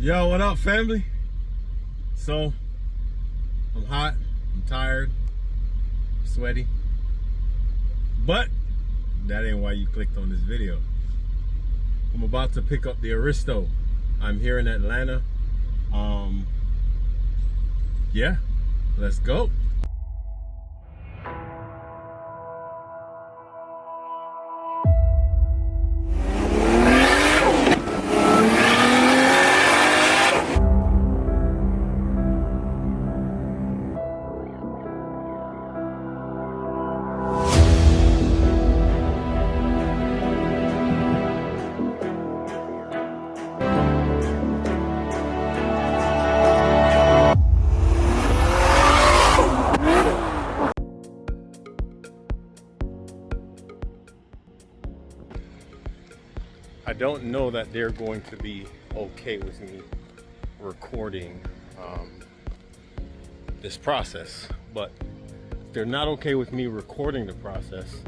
Yo, what up, family? So, I'm hot, I'm tired, sweaty, but that ain't why you clicked on this video. I'm about to pick up the Aristo. I'm here in Atlanta. Yeah, let's go. I don't know that they're going to be okay with me recording this process, but if they're not okay with me recording the process,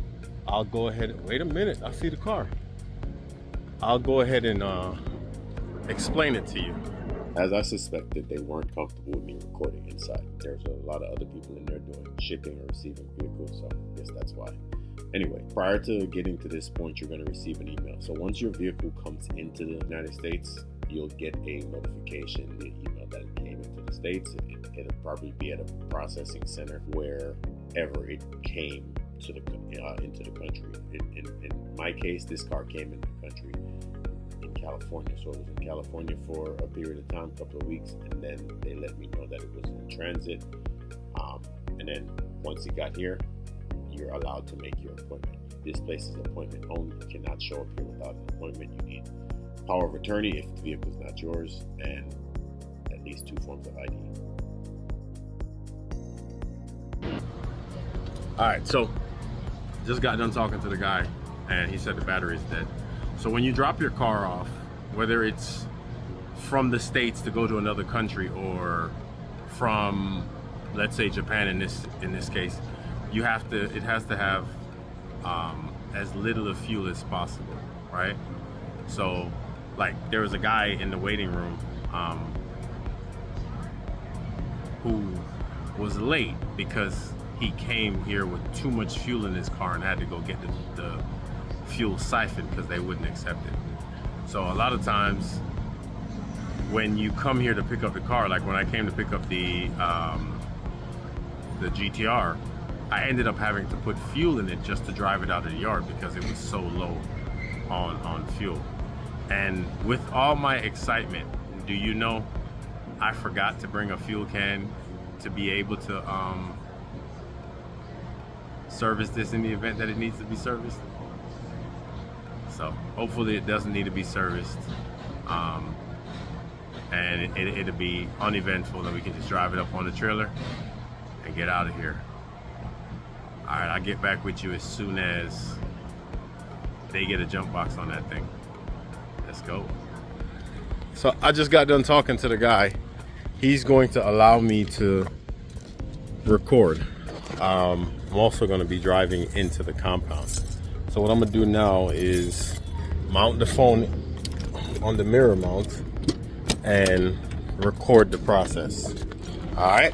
I'll go ahead. Wait a minute, I see the car. I'll go ahead and explain it to you. As I suspected, they weren't comfortable with me recording inside. There's a lot of other people in there doing shipping or receiving vehicles, so I guess that's why. Anyway, prior to getting to this point, you're going to receive an email. So once your vehicle comes into the United States, you'll get a notification via email that it came into the States. It'll probably be at a processing center wherever it came to into the country. In my case, this car came into the country in California. So it was in California for a period of time, a couple of weeks, and then they let me know that it was in transit. And then once it got here, you're allowed to make your appointment. This place is appointment only. You cannot show up here without an appointment. You need power of attorney if the vehicle is not yours, and at least 2 forms of ID. All right, so just got done talking to the guy, and he said the battery is dead. So when you drop your car off, whether it's from the States to go to another country or from, let's say, Japan in this case, it has to have as little of fuel as possible, right? So, like, there was a guy in the waiting room who was late because he came here with too much fuel in his car and had to go get the fuel siphoned because they wouldn't accept it. So a lot of times when you come here to pick up the car, like when I came to pick up the GTR, I ended up having to put fuel in it just to drive it out of the yard because it was so low on fuel. And with all my excitement, do you know, I forgot to bring a fuel can to be able to service this in the event that it needs to be serviced. So hopefully it doesn't need to be serviced, and it'll be uneventful, and we can just drive it up on the trailer and get out of here. All right, I'll get back with you as soon as they get a jump box on that thing. Let's go. So I just got done talking to the guy. He's going to allow me to record. I'm also going to be driving into the compound. So what I'm going to do now is mount the phone on the mirror mount and record the process. All right,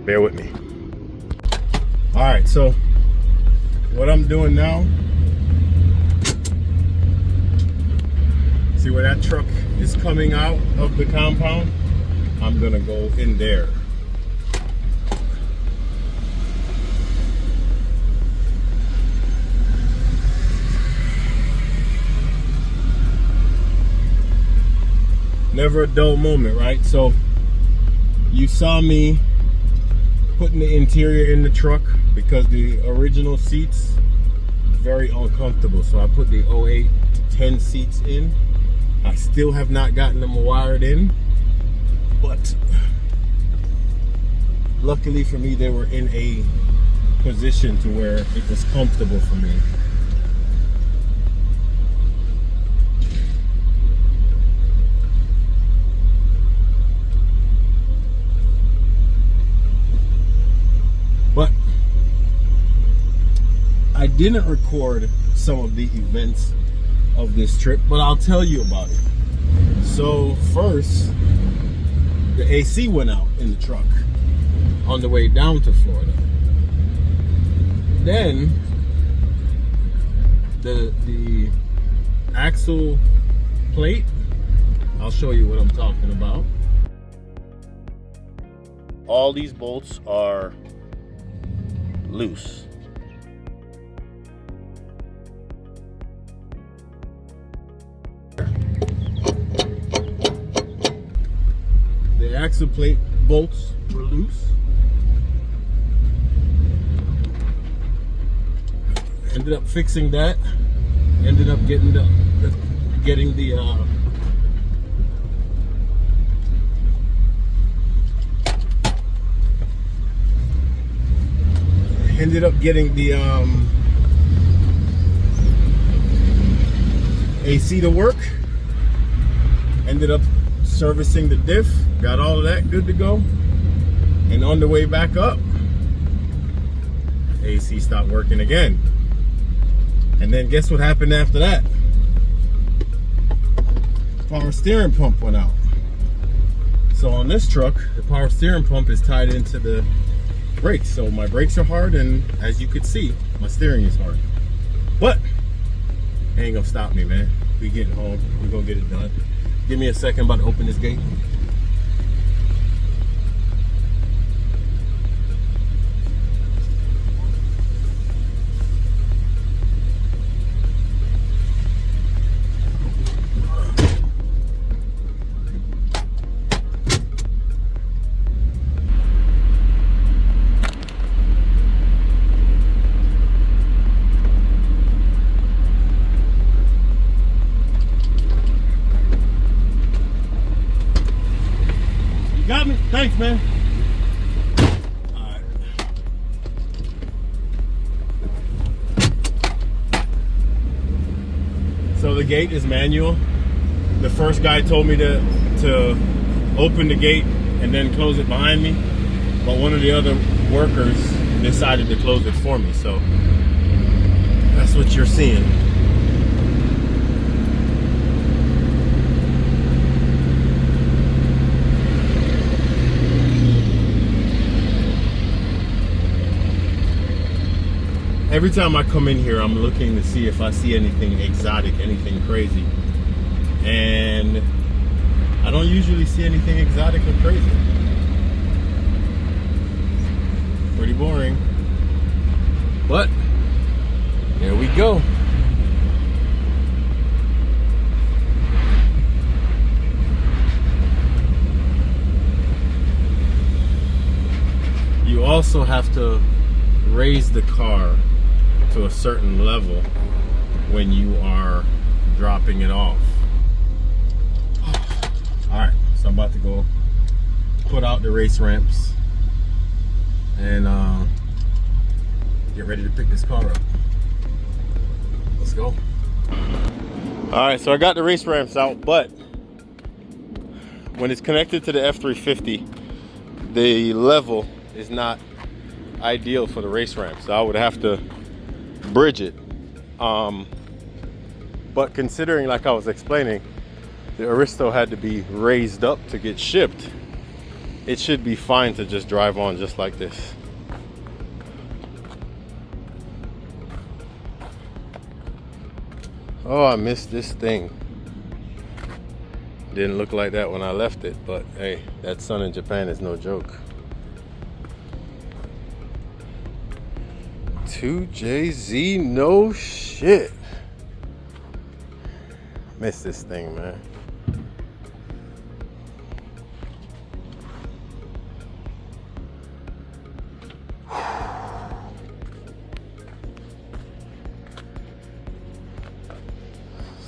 bear with me. All right, so what I'm doing now, see where that truck is coming out of the compound? I'm gonna go in there. Never a dull moment, right? So you saw me putting the interior in the truck because the original seats very uncomfortable, so I put the 08 10 seats in. I still have not gotten them wired in, but luckily for me they were in a position to where it was comfortable for me. But I didn't record some of the events of this trip, but I'll tell you about it. So first, the AC went out in the truck on the way down to Florida. Then the axle plate, I'll show you what I'm talking about. All these bolts are loose. The axle plate bolts were loose. Ended up fixing that. Ended up getting the AC to work. Ended up servicing the diff, got all of that good to go, and on the way back up, AC stopped working again. And then guess what happened after that? Power steering pump went out. So on this truck, the power steering pump is tied into the brakes. So my brakes are hard, and as you could see, my steering is hard. But it ain't gonna stop me, man. We getting home, we're gonna get it done. Give me a second, I'm about to open this gate. Got me? Thanks, man. Alright. So the gate is manual. The first guy told me to open the gate and then close it behind me. But one of the other workers decided to close it for me. So that's what you're seeing. Every time I come in here, I'm looking to see if I see anything exotic, anything crazy. And I don't usually see anything exotic or crazy. Pretty boring. But there we go. You also have to raise the car to a certain level when you are dropping it off. Alright, so I'm about to go put out the race ramps and get ready to pick this car up. Let's go. Alright, so I got the race ramps out, but when it's connected to the F350, the level is not ideal for the race ramp, so I would have to bridge it. But considering, like I was explaining, the Aristo had to be raised up to get shipped, it should be fine to just drive on just like this. Oh, I missed this thing. Didn't look like that when I left it, but hey, that sun in Japan is no joke. 2JZ, no shit. Missed this thing, man.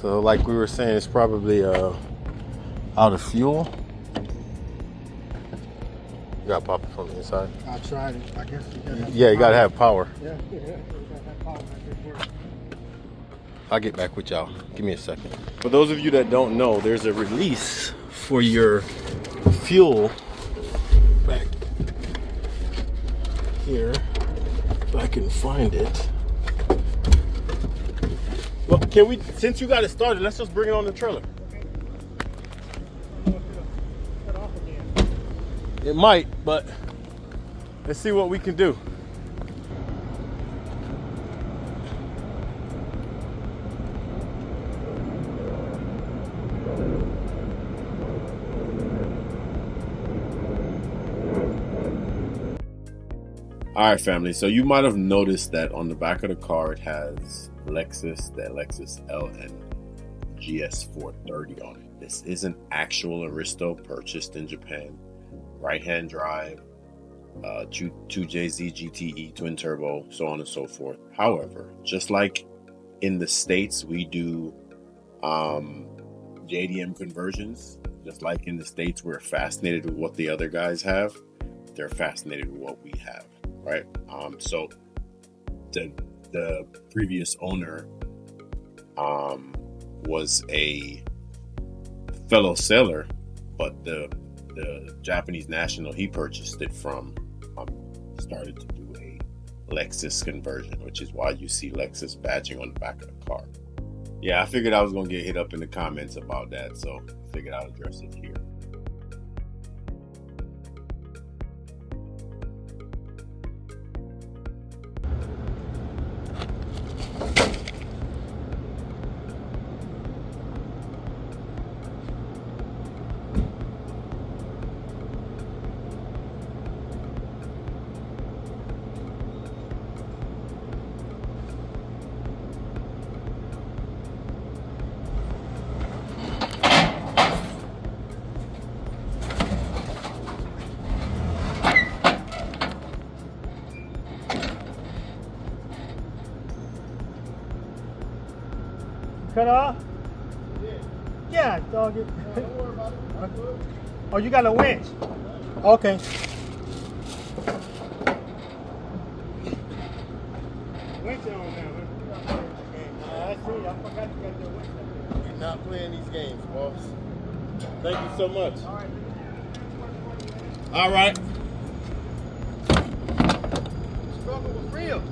So like we were saying, it's probably out of fuel. You gotta pop it from the inside. I tried it. I guess you gotta have Yeah, you gotta have power. Yeah, you gotta have power. That didn't work. I'll get back with y'all. Give me a second. For those of you that don't know, there's a release for your fuel back here. If I can find it. Well, can we, since you got it started, let's just bring it on the trailer. It might, but let's see what we can do. All right, family. So you might have noticed that on the back of the car, it has the Lexus LN GS430 on it. This is an actual Aristo purchased in Japan. Right-hand drive, 2JZ GTE twin turbo, so on and so forth. However, just like in the States, we do JDM conversions. Just like in the States, we're fascinated with what the other guys have. They're fascinated with what we have. Right. So the previous owner was a fellow sailor, but the Japanese national he purchased it from started to do a Lexus conversion, which is why you see Lexus badging on the back of the car. Yeah, I figured I was gonna get hit up in the comments about that, so I figured I'll address it here. Cut off? Yeah, dog. Don't worry about it. Oh, you got a winch? Okay. Winch on now. I see. I forgot you got your winch. We're not playing these games, boss. Thank you so much. All right. Struggle was real.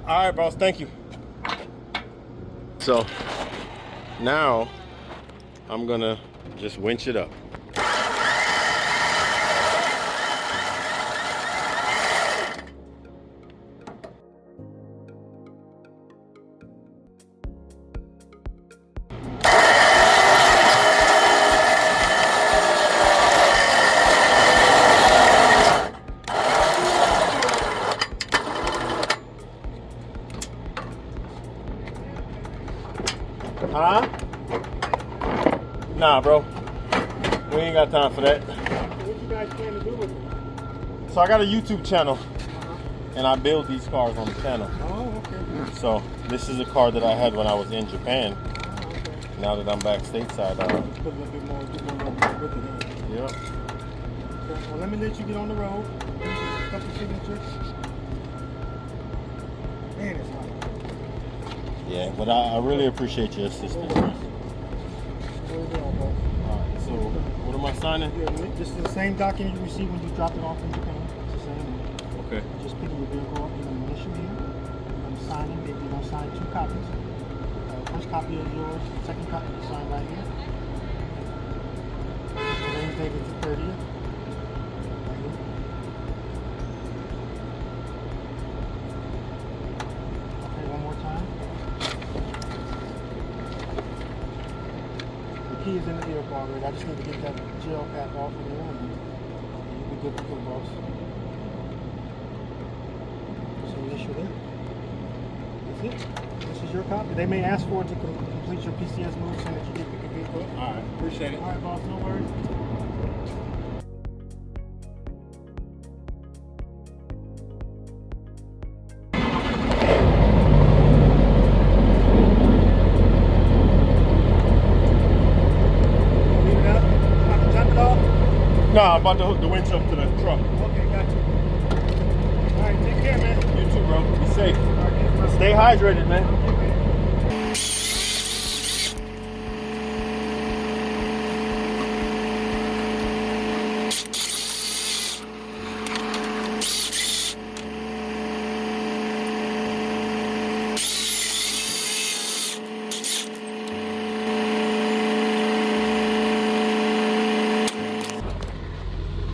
All right, boss. Thank you. So now I'm gonna just winch it up. Huh? Nah, bro. We ain't got time for that. What you guys plan to do with it? So I got a YouTube channel, and I build these cars on the channel. Oh, okay. So this is a car that I had when I was in Japan. Oh, okay. Now that I'm back stateside, Put a little bit more, do more with it. yeah. Okay. Well, let me let you get on the road. A couple signatures. Man, it's hot. Yeah, but I really appreciate your assistance. Where you going, boss? Alright, so what am I signing? Yeah, this is the same document you received when you dropped it off in Japan. It's the same. Okay. Just picking your vehicle up. You're going to initial here. You're going to sign it. Maybe you're going to sign 2 copies. First copy is yours. Second copy you sign right here. Today's date is the 30th. Right here. Okay, one more time. The key is in the vehicle already. I just need to get that gel cap off of there and you'll be good to go, boss. So initial there. That's it. This is your copy. They may ask for it to complete your PCS moves so that you get the vehicle. Alright, appreciate it. Alright, boss, no worries. Leave it up. I can jump it off. No, I'm about to hook the winch up to the truck. Okay, got you. All right, take care, man. You too, bro. Be safe. All right, Stay hydrated, man.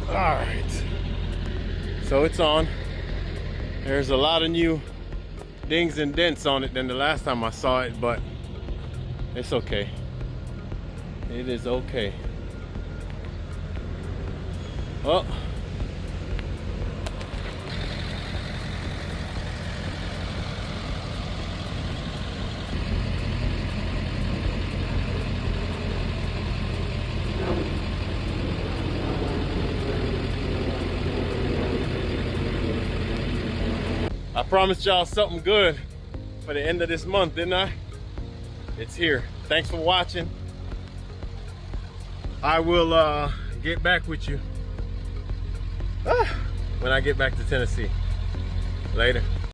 Alright, so it's on. There's a lot of new dings and dents on it than the last time I saw it, but it's okay. It is okay. Oh. I promised y'all something good for the end of this month, didn't I? It's here. Thanks for watching. I will get back with you when I get back to Tennessee. Later.